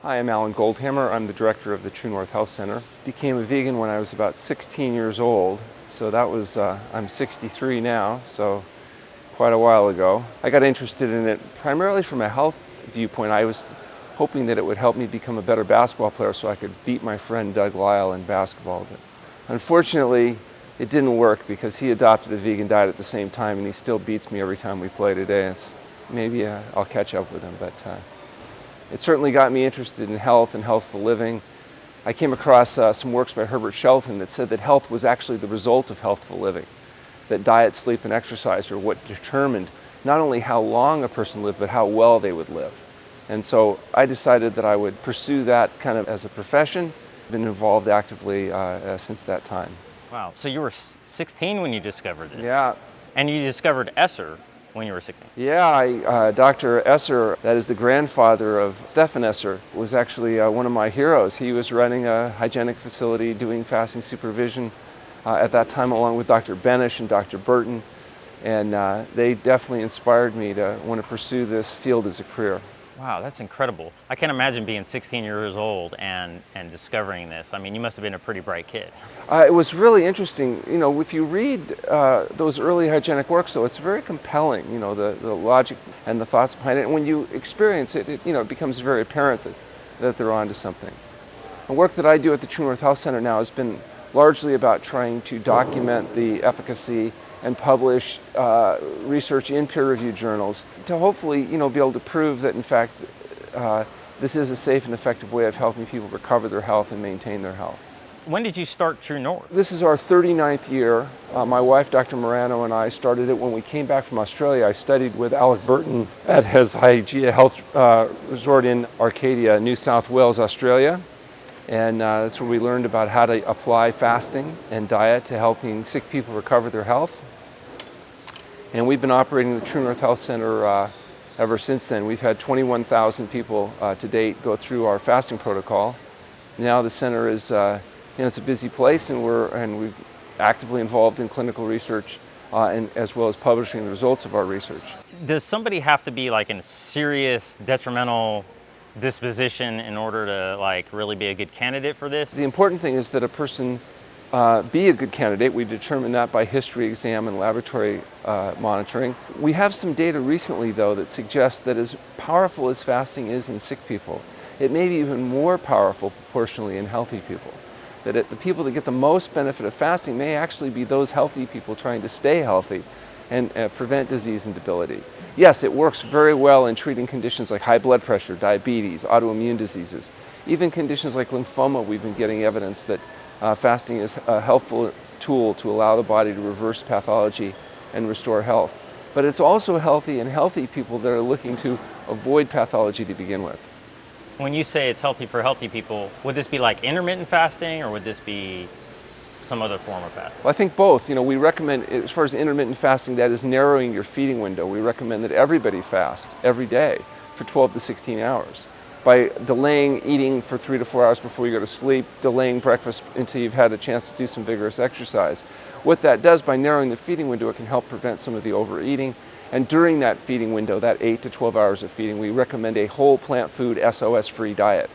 Hi, I'm Alan Goldhamer. I'm the director of the TrueNorth Health Center. Became a vegan when I was about 16 years old, so that was, I'm 63 now, so quite a while ago. I got interested in it primarily from a health viewpoint. I was hoping that it would help me become a better basketball player so I could beat my friend Doug Lyle in basketball. But unfortunately, it didn't work because he adopted a vegan diet at the same time and he still beats me every time we play today. Maybe I'll catch up with him, but it certainly got me interested in health and healthful living. I came across some works by Herbert Shelton that said that health was actually the result of healthful living, that diet, sleep, and exercise are what determined not only how long a person lived, but how well they would live. And so I decided that I would pursue that kind of as a profession. I've been involved actively since that time. Wow, so you were 16 when you discovered this? Yeah. And you discovered Esser when you were 16? Yeah, Dr. Esser, that is the grandfather of Stefan Esser, was actually one of my heroes. He was running a hygienic facility doing fasting supervision at that time along with Dr. Benish and Dr. Burton. And they definitely inspired me to want to pursue this field as a career. Wow, that's incredible. I can't imagine being 16 years old and discovering this. I mean, you must have been a pretty bright kid. It was really interesting. You know, if you read those early hygienic works, though, it's very compelling, you know, the logic and the thoughts behind it. And when you experience it, it becomes very apparent that they're onto something. The work that I do at the TrueNorth Health Center now has been largely about trying to document the efficacy and publish research in peer-reviewed journals to hopefully, be able to prove that, in fact, this is a safe and effective way of helping people recover their health and maintain their health. When did you start TrueNorth? This is our 39th year. My wife, Dr. Morano, and I started it when we came back from Australia. I studied with Alec Burton at his Hygeia Health Resort in Arcadia, New South Wales, Australia. And that's where we learned about how to apply fasting and diet to helping sick people recover their health. And we've been operating the TrueNorth Health Center ever since then. We've had 21,000 people to date go through our fasting protocol. Now the center is, it's a busy place, and we're actively involved in clinical research and as well as publishing the results of our research. Does somebody have to be like in a serious detrimental disposition in order to really be a good candidate for this? The important thing is that a person be a good candidate. We determine that by history exam and laboratory monitoring. We have some data recently, though, that suggests that as powerful as fasting is in sick people, it may be even more powerful proportionally in healthy people. That the people that get the most benefit of fasting may actually be those healthy people trying to stay healthy and prevent disease and debility. Yes, it works very well in treating conditions like high blood pressure, diabetes, autoimmune diseases. Even conditions like lymphoma, we've been getting evidence that fasting is a helpful tool to allow the body to reverse pathology and restore health. But it's also healthy in healthy people that are looking to avoid pathology to begin with. When you say it's healthy for healthy people, would this be like intermittent fasting, or would this be some other form of fasting? Well, I think both. We recommend, as far as intermittent fasting, that is narrowing your feeding window. We recommend that everybody fast every day for 12 to 16 hours. By delaying eating for 3 to 4 hours before you go to sleep, delaying breakfast until you've had a chance to do some vigorous exercise. What that does, by narrowing the feeding window, it can help prevent some of the overeating. And during that feeding window, that 8 to 12 hours of feeding, we recommend a whole plant food SOS-free diet.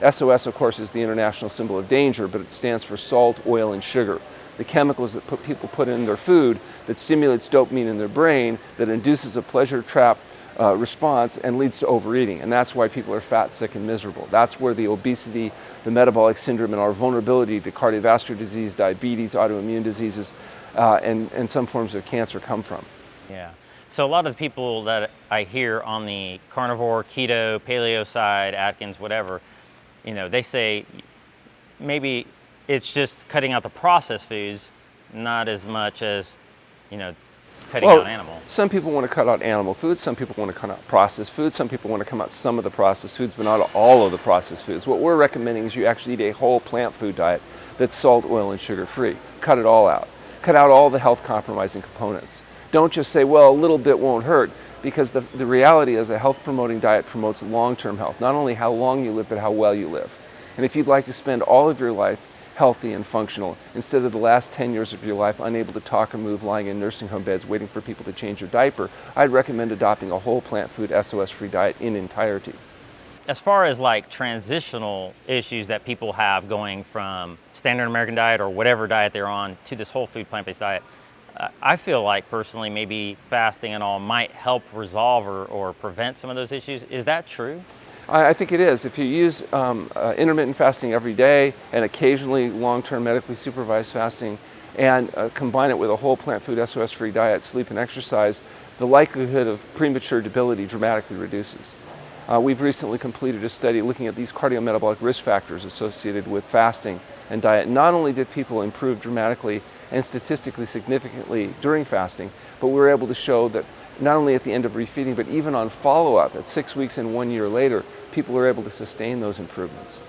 SOS, of course, is the international symbol of danger, but it stands for salt, oil, and sugar. The chemicals that people put in their food that stimulates dopamine in their brain, that induces a pleasure trap response and leads to overeating. And that's why people are fat, sick, and miserable. That's where the obesity, the metabolic syndrome, and our vulnerability to cardiovascular disease, diabetes, autoimmune diseases, and some forms of cancer come from. Yeah. So a lot of the people that I hear on the carnivore, keto, paleo side, Atkins, whatever, they say maybe it's just cutting out the processed foods, not as much as, cutting out animal. Some people want to cut out animal foods, some people want to cut out processed foods, some people want to cut out some of the processed foods, but not all of the processed foods. What we're recommending is you actually eat a whole plant food diet that's salt, oil, and sugar free. Cut it all out. Cut out all the health compromising components. Don't just say, well, a little bit won't hurt, because the reality is a health promoting diet promotes long-term health, not only how long you live, but how well you live. And if you'd like to spend all of your life healthy and functional, instead of the last 10 years of your life unable to talk or move, lying in nursing home beds waiting for people to change your diaper, I'd recommend adopting a whole plant food SOS-free diet in entirety. As far as like transitional issues that people have going from standard American diet or whatever diet they're on to this whole food plant-based diet, I feel like personally maybe fasting and all might help resolve or prevent some of those issues. Is that true? I think it is. If you use intermittent fasting every day and occasionally long-term medically supervised fasting and combine it with a whole plant food SOS-free diet, sleep and exercise, the likelihood of premature debility dramatically reduces. We've recently completed a study looking at these cardiometabolic risk factors associated with fasting and diet. Not only did people improve dramatically and statistically significantly during fasting, but we were able to show that not only at the end of refeeding, but even on follow-up at 6 weeks and 1 year later, people are able to sustain those improvements.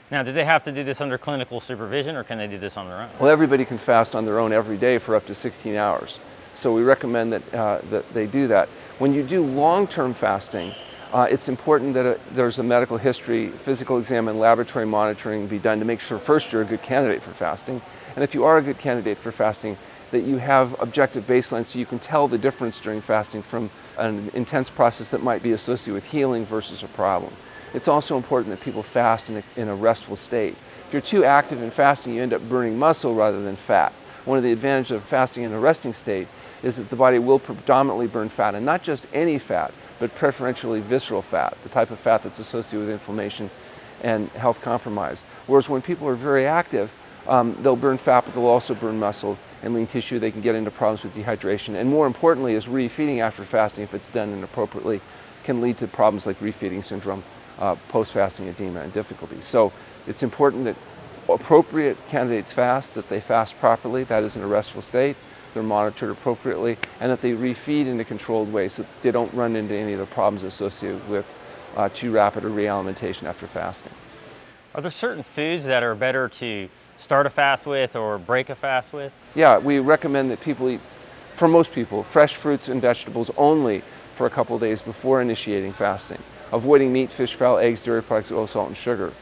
Now, do they have to do this under clinical supervision or can they do this on their own? Well, everybody can fast on their own every day for up to 16 hours. So we recommend that they do that. When you do long-term fasting, it's important that there's a medical history, physical exam, and laboratory monitoring be done to make sure first you're a good candidate for fasting. And if you are a good candidate for fasting, that you have objective baselines so you can tell the difference during fasting from an intense process that might be associated with healing versus a problem. It's also important that people fast in a restful state. If you're too active in fasting, you end up burning muscle rather than fat. One of the advantages of fasting in a resting state is that the body will predominantly burn fat, and not just any fat, but preferentially visceral fat, the type of fat that's associated with inflammation and health compromise. Whereas when people are very active, they'll burn fat, but they'll also burn muscle and lean tissue. They can get into problems with dehydration. And more importantly, is refeeding after fasting, if it's done inappropriately, can lead to problems like refeeding syndrome, post-fasting edema, and difficulties. So it's important that appropriate candidates fast, that they fast properly, that is in a restful state, they're monitored appropriately, and that they refeed in a controlled way so that they don't run into any of the problems associated with too rapid a realimentation after fasting. Are there certain foods that are better to start a fast with or break a fast with? Yeah, we recommend that people eat, for most people, fresh fruits and vegetables only for a couple of days before initiating fasting, avoiding meat, fish, fowl, eggs, dairy products, oil, salt, and sugar.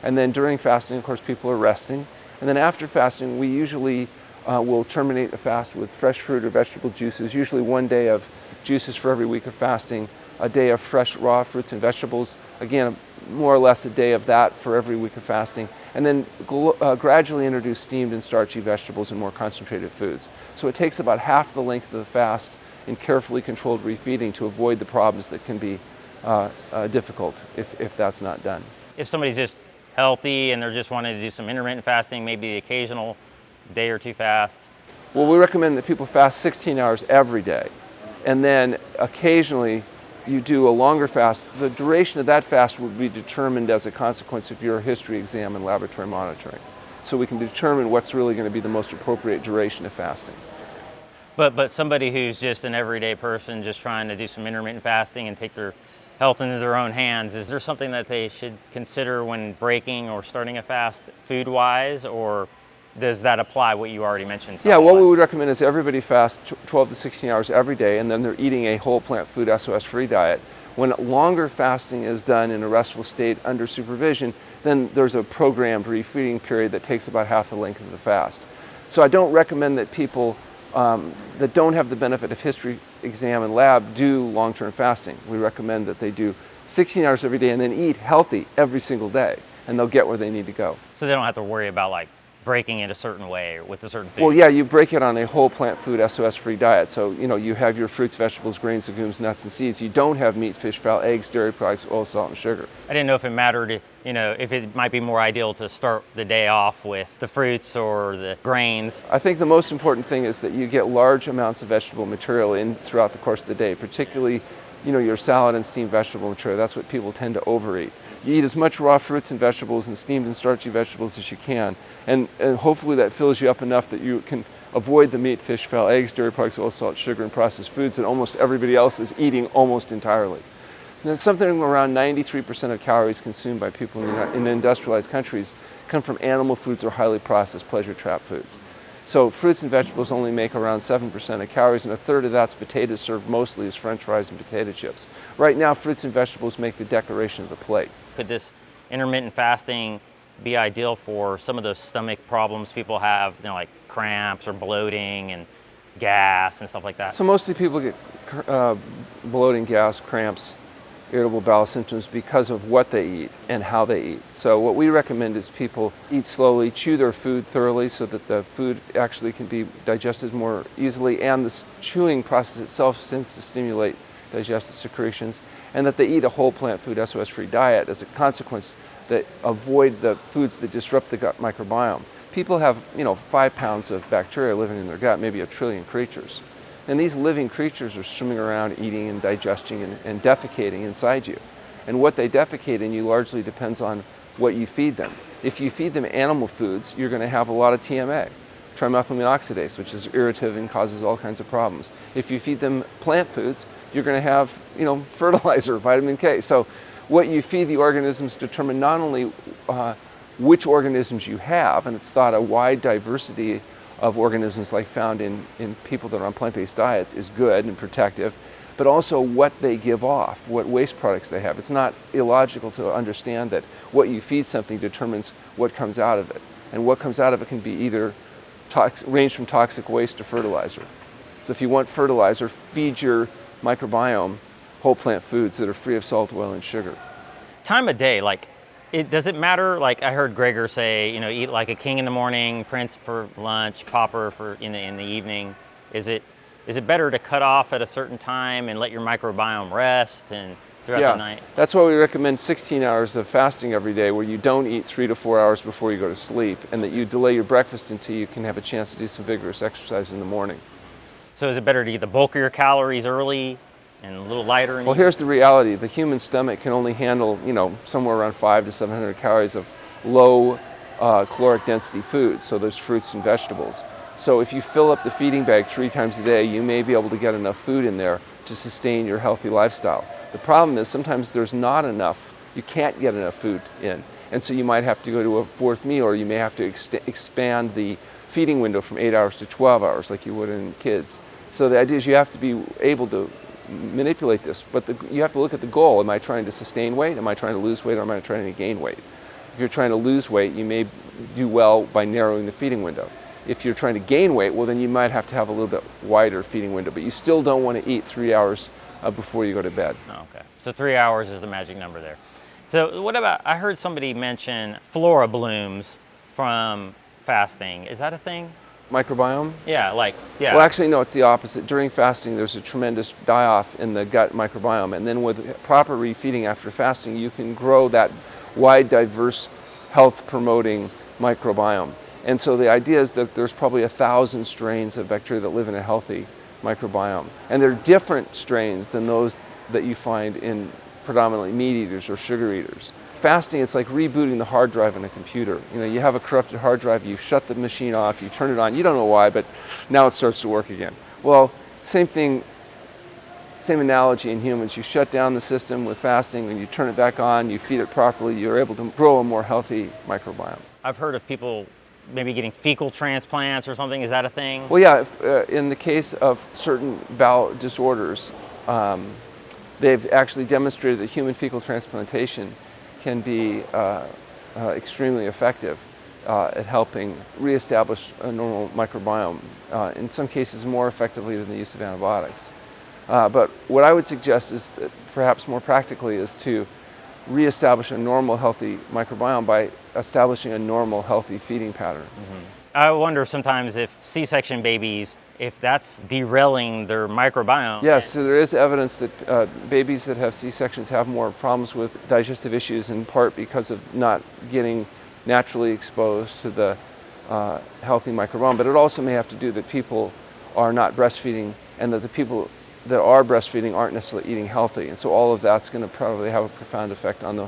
And then during fasting, of course, people are resting. And then after fasting, we usually will terminate a fast with fresh fruit or vegetable juices, usually 1 day of juices for every week of fasting, a day of fresh raw fruits and vegetables, again, more or less a day of that for every week of fasting, and then gradually introduce steamed and starchy vegetables and more concentrated foods. So it takes about half the length of the fast in carefully controlled refeeding to avoid the problems that can be difficult if that's not done. If somebody's just healthy and they're just wanting to do some intermittent fasting, maybe the occasional day or two fast? Well, we recommend that people fast 16 hours every day, and then occasionally you do a longer fast. The duration of that fast would be determined as a consequence of your history exam and laboratory monitoring. So we can determine what's really going to be the most appropriate duration of fasting. But somebody who's just an everyday person just trying to do some intermittent fasting and take their health into their own hands, is there something that they should consider when breaking or starting a fast food-wise, or does that apply what you already mentioned? Yeah, what we would recommend is everybody fast 12 to 16 hours every day, and then they're eating a whole plant food SOS-free diet. When longer fasting is done in a restful state under supervision, then there's a programmed refeeding period that takes about half the length of the fast. So I don't recommend that people that don't have the benefit of history exam and lab do long-term fasting. We recommend that they do 16 hours every day and then eat healthy every single day, and they'll get where they need to go. So they don't have to worry about like breaking it a certain way or with a certain food? Well, yeah, you break it on a whole plant food SOS-free diet. So, you have your fruits, vegetables, grains, legumes, nuts, and seeds. You don't have meat, fish, fowl, eggs, dairy products, oil, salt, and sugar. I didn't know if it mattered, if it might be more ideal to start the day off with the fruits or the grains. I think the most important thing is that you get large amounts of vegetable material in throughout the course of the day, particularly, your salad and steamed vegetable material. That's what people tend to overeat. You eat as much raw fruits and vegetables and steamed and starchy vegetables as you can, and hopefully that fills you up enough that you can avoid the meat, fish, fowl, eggs, dairy products, oil, salt, sugar, and processed foods that almost everybody else is eating almost entirely. So something around 93% of calories consumed by people in industrialized countries come from animal foods or highly processed pleasure trap foods. So fruits and vegetables only make around 7% of calories, and a third of that's potatoes served mostly as French fries and potato chips. Right now, fruits and vegetables make the decoration of the plate. Could this intermittent fasting be ideal for some of those stomach problems people have, like cramps or bloating and gas and stuff like that? So mostly people get bloating, gas, cramps, irritable bowel symptoms because of what they eat and how they eat. So what we recommend is people eat slowly, chew their food thoroughly so that the food actually can be digested more easily, and the chewing process itself tends to stimulate digestive secretions, and that they eat a whole plant food SOS-free diet as a consequence, that avoid the foods that disrupt the gut microbiome. People have 5 pounds of bacteria living in their gut, maybe 1 trillion creatures. And these living creatures are swimming around eating and digesting and defecating inside you. And what they defecate in you largely depends on what you feed them. If you feed them animal foods, you're going to have a lot of TMA, trimethylamine oxidase, which is irritative and causes all kinds of problems. If you feed them plant foods, you're going to have fertilizer, vitamin K. So what you feed the organisms determine not only which organisms you have, and it's thought a wide diversity of organisms like found in people that are on plant-based diets is good and protective, but also what they give off, what waste products they have. It's not illogical to understand that what you feed something determines what comes out of it. And what comes out of it can be either range from toxic waste to fertilizer. So if you want fertilizer, feed your microbiome whole plant foods that are free of salt, oil, and sugar. Time of day, does it matter? Like I heard Gregor say, eat like a king in the morning, Prince for lunch, Popper for in the evening. Is it better to cut off at a certain time and let your microbiome rest and throughout the night? That's why we recommend 16 hours of fasting every day, where you don't eat 3 to 4 hours before you go to sleep, and that you delay your breakfast until you can have a chance to do some vigorous exercise in the morning. So is it better to eat the bulk of your calories early and a little lighter? Well, here's the reality. The human stomach can only handle, somewhere around 500 to 700 calories of low caloric density foods, so there's fruits and vegetables. So if you fill up the feeding bag 3 times a day, you may be able to get enough food in there to sustain your healthy lifestyle. The problem is sometimes there's not enough, you can't get enough food in, and so you might have to go to a 4th meal, or you may have to expand the feeding window from 8 hours to 12 hours like you would in kids. So the idea is you have to be able to manipulate this, but you have to look at the goal. Am I trying to sustain weight? Am I trying to lose weight? Or am I trying to gain weight? If you're trying to lose weight, you may do well by narrowing the feeding window. If you're trying to gain weight, well, then you might have to have a little bit wider feeding window, but you still don't want to eat 3 hours before you go to bed. Oh, okay. So 3 hours is the magic number there. So what about, I heard somebody mention flora blooms from fasting. Is that a thing? Microbiome? Yeah. Well, actually, no, it's the opposite. During fasting, there's a tremendous die-off in the gut microbiome, and then with proper refeeding after fasting, you can grow that wide, diverse, health-promoting microbiome. And so the idea is that there's probably 1,000 strains of bacteria that live in a healthy microbiome. And they're different strains than those that you find in predominantly meat eaters or sugar eaters. Fasting, it's like rebooting the hard drive in a computer. You have a corrupted hard drive, you shut the machine off, you turn it on, you don't know why, but now it starts to work again. Well, same thing, same analogy in humans. You shut down the system with fasting, and you turn it back on, you feed it properly, you're able to grow a more healthy microbiome. I've heard of people maybe getting fecal transplants or something. Is that a thing? Well, yeah, in the case of certain bowel disorders, they've actually demonstrated that human fecal transplantation can be extremely effective at helping reestablish a normal microbiome, in some cases more effectively than the use of antibiotics. But what I would suggest is that perhaps more practically is to reestablish a normal healthy microbiome by establishing a normal healthy feeding pattern. Mm-hmm. I wonder sometimes if C-section babies, if that's derailing their microbiome. Yes, so there is evidence that babies that have C-sections have more problems with digestive issues, in part because of not getting naturally exposed to the healthy microbiome. But it also may have to do that people are not breastfeeding, and that the people that are breastfeeding aren't necessarily eating healthy. And so all of that's going to probably have a profound effect on the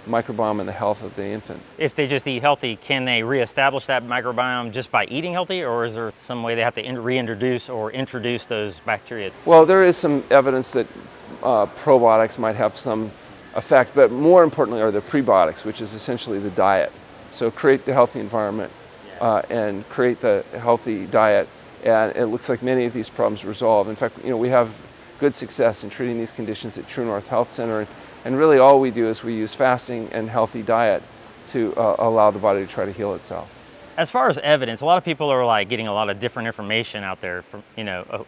microbiome and the health of the infant. If they just eat healthy, can they reestablish that microbiome just by eating healthy, or is there some way they have to reintroduce or introduce those bacteria? Well, there is some evidence that probiotics might have some effect, but more importantly are the prebiotics, which is essentially the diet. So create the healthy environment and create the healthy diet, and it looks like many of these problems resolve. In fact, we have good success in treating these conditions at TrueNorth Health Center. And really all we do is we use fasting and healthy diet to allow the body to try to heal itself. As far as evidence, a lot of people are like getting a lot of different information out there from,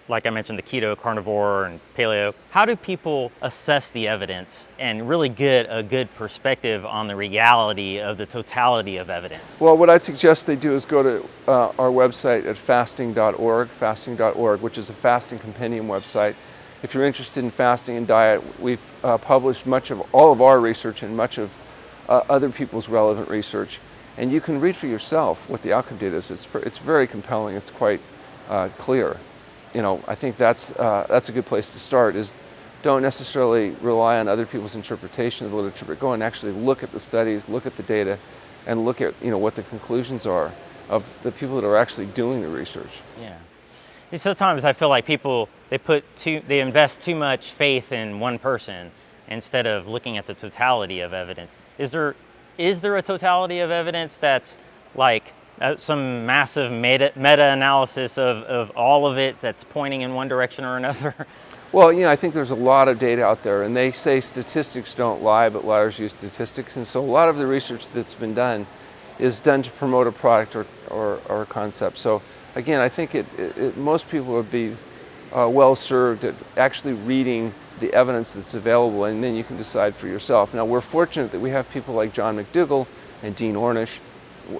like I mentioned, the keto, carnivore, and paleo. How do people assess the evidence and really get a good perspective on the reality of the totality of evidence? Well, what I'd suggest they do is go to our website at fasting.org, which is a fasting compendium website. If you're interested in fasting and diet, we've published much of all of our research and much of other people's relevant research. And you can read for yourself what the outcome data is. It's very compelling. It's quite clear. I think that's a good place to start. Is don't necessarily rely on other people's interpretation of the literature, but go and actually look at the studies, look at the data, and look at what the conclusions are of the people that are actually doing the research. Yeah. Sometimes I feel like people they invest too much faith in one person instead of looking at the totality of evidence. Is there a totality of evidence that's like some massive meta-analysis of all of it that's pointing in one direction or another? Well, I think there's a lot of data out there, and they say statistics don't lie, but liars use statistics. And so a lot of the research that's been done is done to promote a product or a concept. So again, I think most people would be well served at actually reading the evidence that's available, and then you can decide for yourself. Now, we're fortunate that we have people like John McDougall and Dean Ornish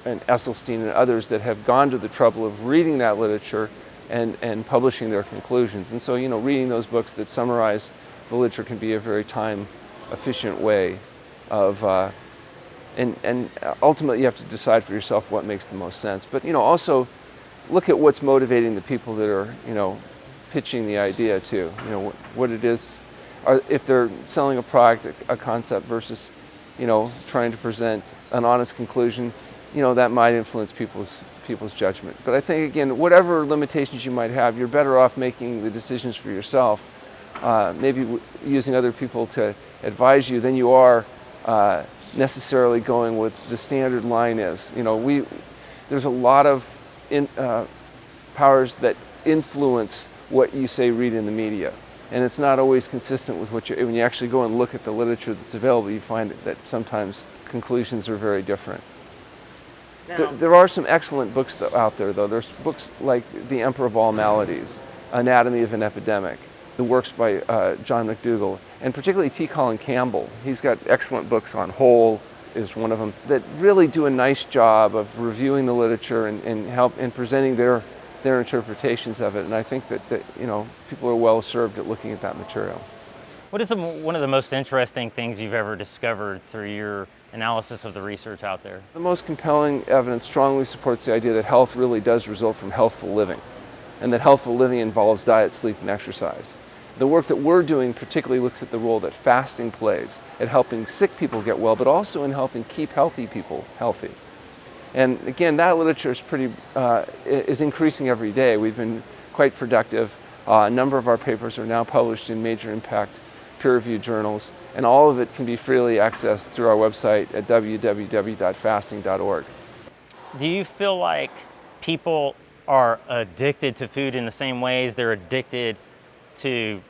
and Esselstyn and others that have gone to the trouble of reading that literature and publishing their conclusions. And so, reading those books that summarize the literature can be a very time-efficient way of, and ultimately you have to decide for yourself what makes the most sense. But, also look at what's motivating the people that are, pitching the idea too. What it is, if they're selling a product, a concept versus, trying to present an honest conclusion, that might influence people's judgment. But I think, again, whatever limitations you might have, you're better off making the decisions for yourself, maybe using other people to advise you than you are necessarily going with the standard line is. There's a lot of powers that influence what you say read in the media. And it's not always consistent with when you actually go and look at the literature that's available, you find that sometimes conclusions are very different. There are some excellent books out there, though. There's books like The Emperor of All Maladies, Anatomy of an Epidemic, the works by John McDougall, and particularly T. Colin Campbell. He's got excellent books on Whole, is one of them, that really do a nice job of reviewing the literature and help in presenting their interpretations of it. And I think that people are well served at looking at that material. What is one of the most interesting things you've ever discovered through your analysis of the research out there? The most compelling evidence strongly supports the idea that health really does result from healthful living, and that healthful living involves diet, sleep, and exercise. The work that we're doing particularly looks at the role that fasting plays at helping sick people get well, but also in helping keep healthy people healthy. And again, that literature is increasing every day. We've been quite productive. A number of our papers are now published in major impact peer-reviewed journals, and all of it can be freely accessed through our website at www.fasting.org. Do you feel like people are addicted to food in the same ways they're addicted to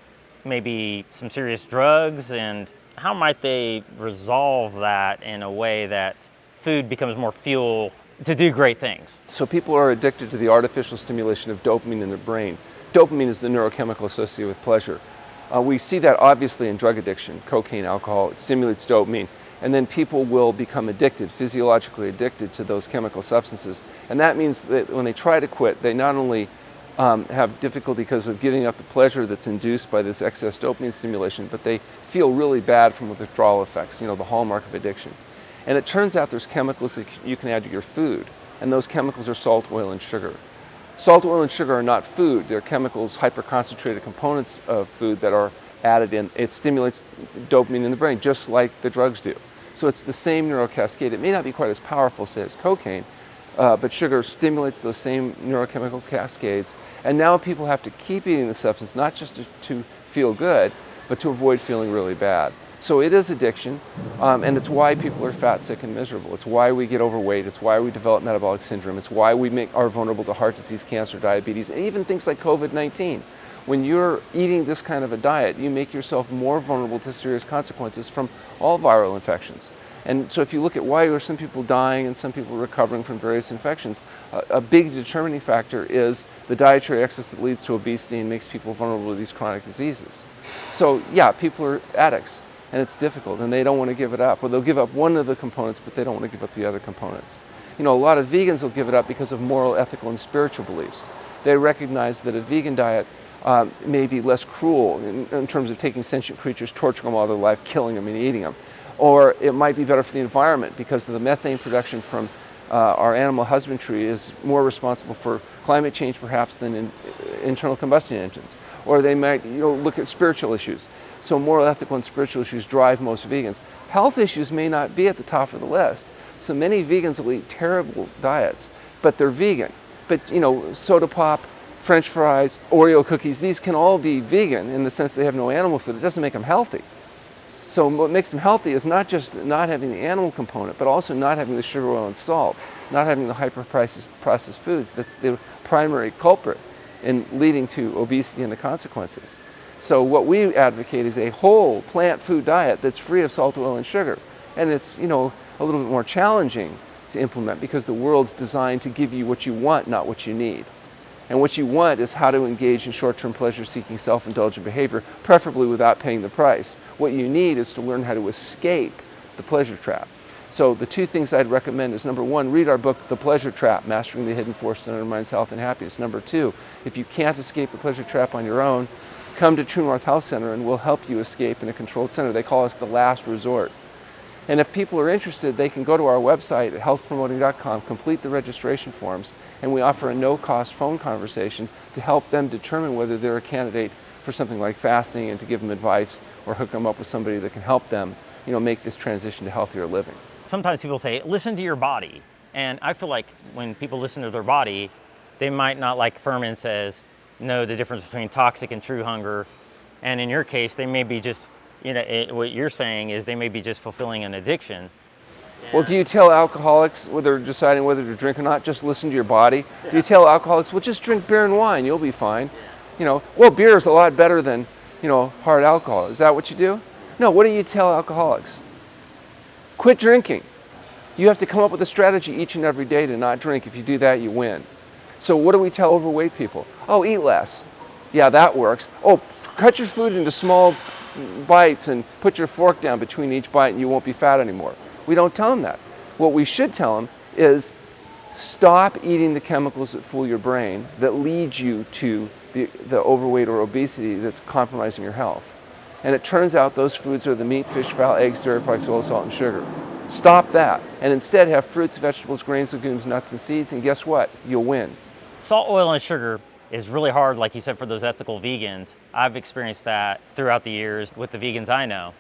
maybe some serious drugs, and how might they resolve that in a way that food becomes more fuel to do great things? So people are addicted to the artificial stimulation of dopamine in their brain. Dopamine is the neurochemical associated with pleasure. We see that obviously in drug addiction, cocaine, alcohol. It stimulates dopamine, and then people will become addicted, physiologically addicted to those chemical substances. And that means that when they try to quit, they not only have difficulty because of giving up the pleasure that's induced by this excess dopamine stimulation, but they feel really bad from withdrawal effects, the hallmark of addiction. And it turns out there's chemicals that you can add to your food, and those chemicals are salt, oil, and sugar. Salt, oil, and sugar are not food. They're chemicals, hyperconcentrated components of food that are added in. It stimulates dopamine in the brain, just like the drugs do. So it's the same neurocascade. It may not be quite as powerful, say, as cocaine, but sugar stimulates those same neurochemical cascades. And now people have to keep eating the substance, not just to feel good, but to avoid feeling really bad. So it is addiction, and it's why people are fat, sick, and miserable. It's why we get overweight. It's why we develop metabolic syndrome. It's why we are vulnerable to heart disease, cancer, diabetes, and even things like COVID-19. When you're eating this kind of a diet, you make yourself more vulnerable to serious consequences from all viral infections. And so if you look at why are some people dying and some people recovering from various infections, a big determining factor is the dietary excess that leads to obesity and makes people vulnerable to these chronic diseases. So yeah, people are addicts and it's difficult and they don't want to give it up. Or they'll give up one of the components, but they don't want to give up the other components. You know, a lot of vegans will give it up because of moral, ethical, and spiritual beliefs. They recognize that a vegan diet may be less cruel in terms of taking sentient creatures, torturing them all their life, killing them and eating them. Or it might be better for the environment because the methane production from our animal husbandry is more responsible for climate change perhaps than internal combustion engines. Or they might look at spiritual issues. So moral, ethical, and spiritual issues drive most vegans. Health issues may not be at the top of the list. So many vegans will eat terrible diets, but they're vegan. But soda pop, French fries, Oreo cookies, these can all be vegan in the sense they have no animal food. It doesn't make them healthy. So what makes them healthy is not just not having the animal component, but also not having the sugar, oil, and salt, not having the hyper-processed foods. That's the primary culprit in leading to obesity and the consequences. So what we advocate is a whole plant food diet that's free of salt, oil, and sugar. And it's, a little bit more challenging to implement because the world's designed to give you what you want, not what you need. And what you want is how to engage in short-term pleasure-seeking, self-indulgent behavior, preferably without paying the price. What you need is to learn how to escape the pleasure trap. So the two things I'd recommend is, number one, read our book, The Pleasure Trap, Mastering the Hidden Force that Undermines Health and Happiness. Number two, if you can't escape the pleasure trap on your own, come to TrueNorth Health Center and we'll help you escape in a controlled center. They call us the last resort. And if people are interested, they can go to our website at healthpromoting.com, complete the registration forms, and we offer a no-cost phone conversation to help them determine whether they're a candidate for something like fasting and to give them advice or hook them up with somebody that can help them, make this transition to healthier living. Sometimes people say, listen to your body. And I feel like when people listen to their body, they might not, like Furman says, know the difference between toxic and true hunger. And in your case, they may be just what you're saying is they may be just fulfilling an addiction. Well, do you tell alcoholics when they're deciding whether to drink or not, just listen to your body? Yeah. Do you tell alcoholics, well, just drink beer and wine, you'll be fine? Well, beer is a lot better than, hard alcohol. Is that what you do? No, what do you tell alcoholics? Quit drinking. You have to come up with a strategy each and every day to not drink. If you do that, you win. So what do we tell overweight people? Oh, eat less. Yeah, that works. Oh, cut your food into small bites and put your fork down between each bite and you won't be fat anymore. We don't tell them that. What we should tell them is stop eating the chemicals that fool your brain that lead you to the overweight or obesity that's compromising your health. And it turns out those foods are the meat, fish, fowl, eggs, dairy products, oil, salt, and sugar. Stop that and instead have fruits, vegetables, grains, legumes, nuts, and seeds, and guess what? You'll win. Salt, oil, and sugar is really hard, like you said, for those ethical vegans. I've experienced that throughout the years with the vegans I know.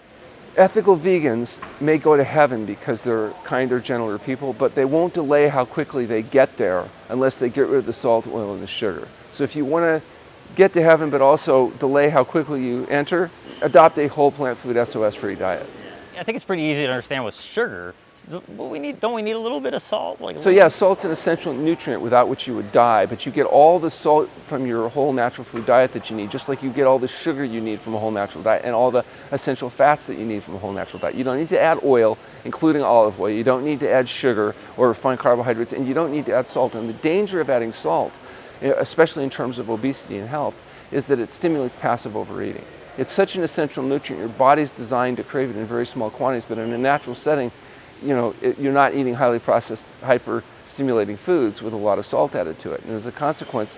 Ethical vegans may go to heaven because they're kinder, gentler people, but they won't delay how quickly they get there unless they get rid of the salt, oil, and the sugar. So if you want to get to heaven but also delay how quickly you enter, adopt a whole plant food SOS-free diet. I think it's pretty easy to understand with sugar. Don't we need a little bit of salt? Salt's an essential nutrient without which you would die, but you get all the salt from your whole natural food diet that you need, just like you get all the sugar you need from a whole natural diet and all the essential fats that you need from a whole natural diet. You don't need to add oil, including olive oil. You don't need to add sugar or refined carbohydrates, and you don't need to add salt. And the danger of adding salt, especially in terms of obesity and health, is that it stimulates passive overeating. It's such an essential nutrient. Your body's designed to crave it in very small quantities, but in a natural setting, you're not eating highly processed, hyper-stimulating foods with a lot of salt added to it. And as a consequence,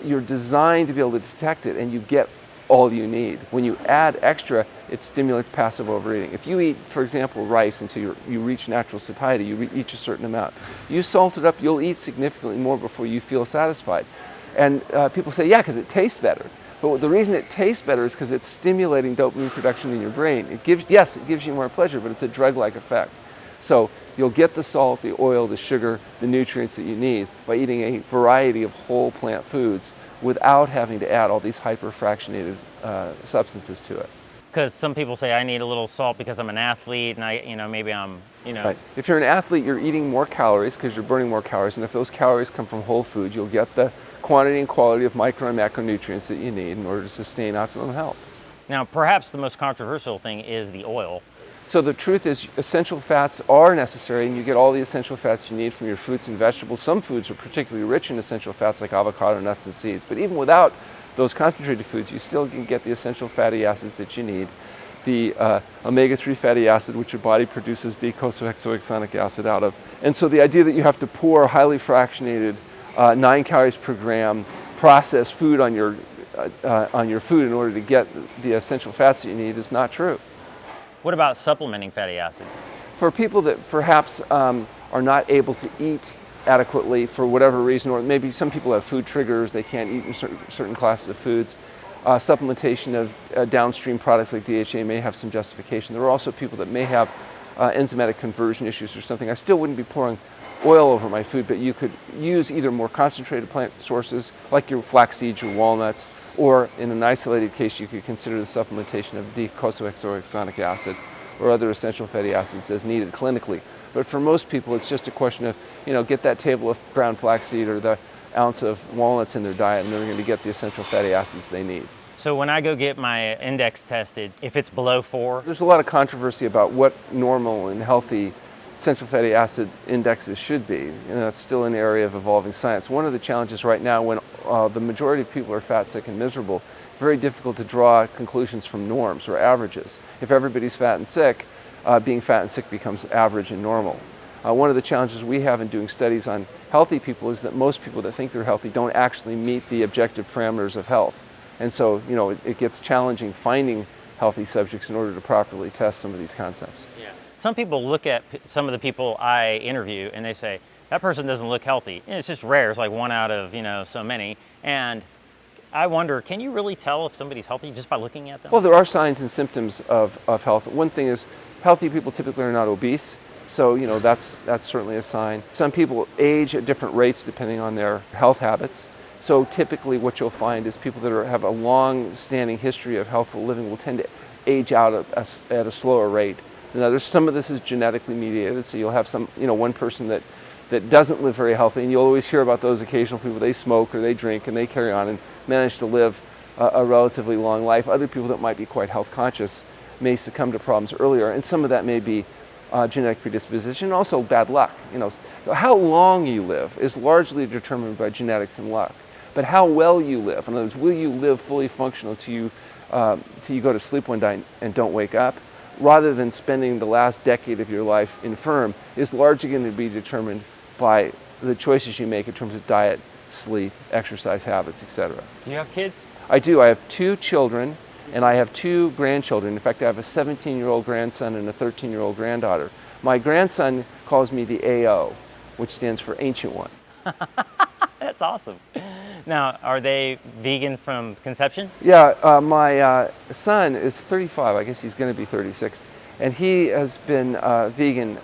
you're designed to be able to detect it and you get all you need. When you add extra, it stimulates passive overeating. If you eat, for example, rice until you reach natural satiety, you reach a certain amount. You salt it up, you'll eat significantly more before you feel satisfied. And people say, yeah, because it tastes better. But the reason it tastes better is because it's stimulating dopamine production in your brain. It gives you more pleasure, but it's a drug-like effect. So you'll get the salt, the oil, the sugar, the nutrients that you need by eating a variety of whole plant foods without having to add all these hyperfractionated substances to it. Because some people say I need a little salt because I'm an athlete and maybe I'm. Right. If you're an athlete, you're eating more calories because you're burning more calories, and if those calories come from whole food, you'll get the quantity and quality of micro and macronutrients that you need in order to sustain optimum health. Now, perhaps the most controversial thing is the oil. So the truth is essential fats are necessary, and you get all the essential fats you need from your fruits and vegetables. Some foods are particularly rich in essential fats like avocado, nuts, and seeds. But even without those concentrated foods, you still can get the essential fatty acids that you need. The omega-3 fatty acid, which your body produces docosahexohexanic acid out of. And so the idea that you have to pour highly fractionated 9 calories per gram processed food on your food in order to get the essential fats that you need is not true. What about supplementing fatty acids? For people that perhaps are not able to eat adequately for whatever reason, or maybe some people have food triggers, they can't eat in certain classes of foods, supplementation of downstream products like DHA may have some justification. There are also people that may have enzymatic conversion issues or something. I still wouldn't be pouring oil over my food, but you could use either more concentrated plant sources like your flax seeds, your walnuts, or in an isolated case you could consider the supplementation of docosahexohexanic acid or other essential fatty acids as needed clinically. But for most people it's just a question of, get that table of ground flaxseed or the ounce of walnuts in their diet and they're going to get the essential fatty acids they need. So when I go get my index tested, if it's below 4? There's a lot of controversy about what normal and healthy essential fatty acid indexes should be, and that's still an area of evolving science. One of the challenges right now when the majority of people are fat, sick, and miserable, very difficult to draw conclusions from norms or averages. If everybody's fat and sick, being fat and sick becomes average and normal. One of the challenges we have in doing studies on healthy people is that most people that think they're healthy don't actually meet the objective parameters of health. And so, it gets challenging finding healthy subjects in order to properly test some of these concepts. Yeah. Some people look at some of the people I interview and they say, that person doesn't look healthy. And it's just rare, it's like 1 out of, so many. And I wonder, can you really tell if somebody's healthy just by looking at them? Well, there are signs and symptoms of health. One thing is healthy people typically are not obese. So, that's certainly a sign. Some people age at different rates depending on their health habits. So typically what you'll find is people that have a long-standing history of healthful living will tend to age out at a slower rate. Now, some of this is genetically mediated, so you'll have one person that doesn't live very healthy, and you'll always hear about those occasional people, they smoke or they drink and they carry on and manage to live a relatively long life. Other people that might be quite health conscious may succumb to problems earlier, and some of that may be genetic predisposition, and also bad luck. How long you live is largely determined by genetics and luck, but how well you live, in other words, will you live fully functional till you go to sleep one night and don't wake up, rather than spending the last decade of your life infirm, is largely going to be determined by the choices you make in terms of diet, sleep, exercise habits, etc. Do you have kids? I do. I have 2 children, and I have 2 grandchildren. In fact, I have a 17-year-old grandson and a 13-year-old granddaughter. My grandson calls me the AO, which stands for Ancient One. That's awesome. Now, are they vegan from conception? Yeah, my son is 35. I guess he's going to be 36. And he has been vegan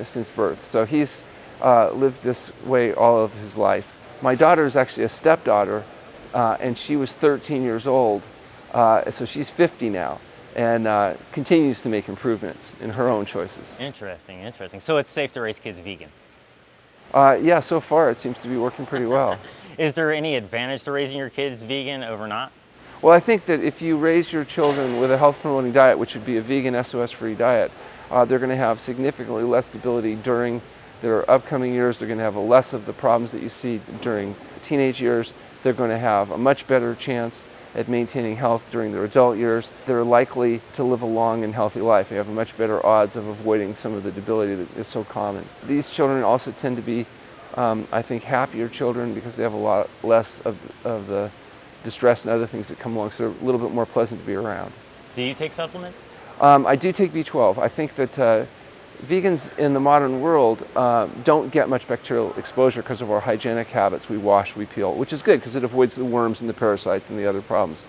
since birth. So he's lived this way all of his life. My daughter is actually a stepdaughter, and she was 13 years old. So she's 50 now and continues to make improvements in her own choices. Interesting. So it's safe to raise kids vegan? Yeah, so far it seems to be working pretty well. Is there any advantage to raising your kids vegan over not? Well, I think that if you raise your children with a health-promoting diet, which would be a vegan SOS-free diet, they're going to have significantly less debility during their upcoming years. They're going to have less of the problems that you see during teenage years. They're going to have a much better chance at maintaining health during their adult years. They're likely to live a long and healthy life. They have a much better odds of avoiding some of the debility that is so common. These children also tend to be, I think, happier children because they have a lot less of the distress and other things that come along, so they're a little bit more pleasant to be around. Do you take supplements? I do take B12. I think that vegans in the modern world don't get much bacterial exposure because of our hygienic habits. We wash, we peel, which is good because it avoids the worms and the parasites and the other problems.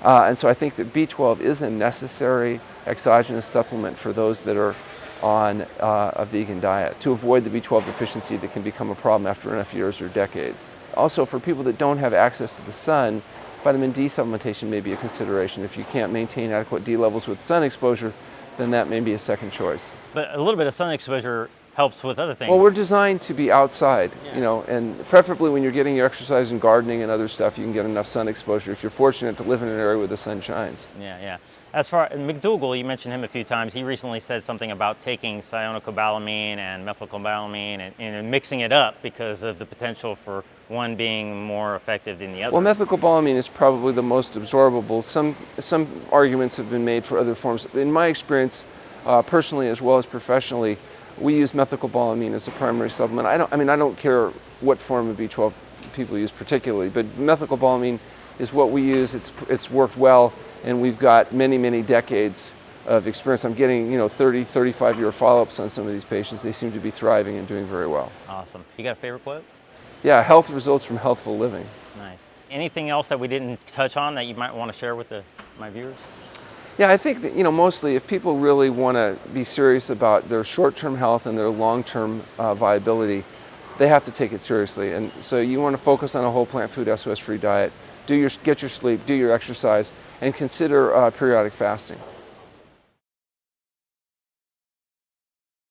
And so I think that B12 is a necessary exogenous supplement for those that are on a vegan diet to avoid the B12 deficiency that can become a problem after enough years or decades. Also, for people that don't have access to the sun, vitamin D supplementation may be a consideration. If you can't maintain adequate D levels with sun exposure, then that may be a second choice. But a little bit of sun exposure helps with other things. Well, we're designed to be outside, and preferably when you're getting your exercise and gardening and other stuff, you can get enough sun exposure if you're fortunate to live in an area where the sun shines. Yeah. As far as McDougall, you mentioned him a few times. He recently said something about taking Cyanocobalamin and Methylcobalamin and mixing it up because of the potential for one being more effective than the other. Well, Methylcobalamin is probably the most absorbable. Some arguments have been made for other forms. In my experience, personally as well as professionally, we use Methylcobalamin as a primary supplement. I don't care what form of B12 people use particularly, but Methylcobalamin is what we use. It's worked well, and we've got many decades of experience. I'm getting 30, 35-year follow-ups on some of these patients. They seem to be thriving and doing very well. Awesome. You got a favorite quote? Yeah, health results from healthful living. Nice. Anything else that we didn't touch on that you might want to share with my viewers? Yeah, I think that, mostly if people really want to be serious about their short-term health and their long-term viability, they have to take it seriously. And so you want to focus on a whole plant food, SOS-free diet, get your sleep, do your exercise, and consider periodic fasting.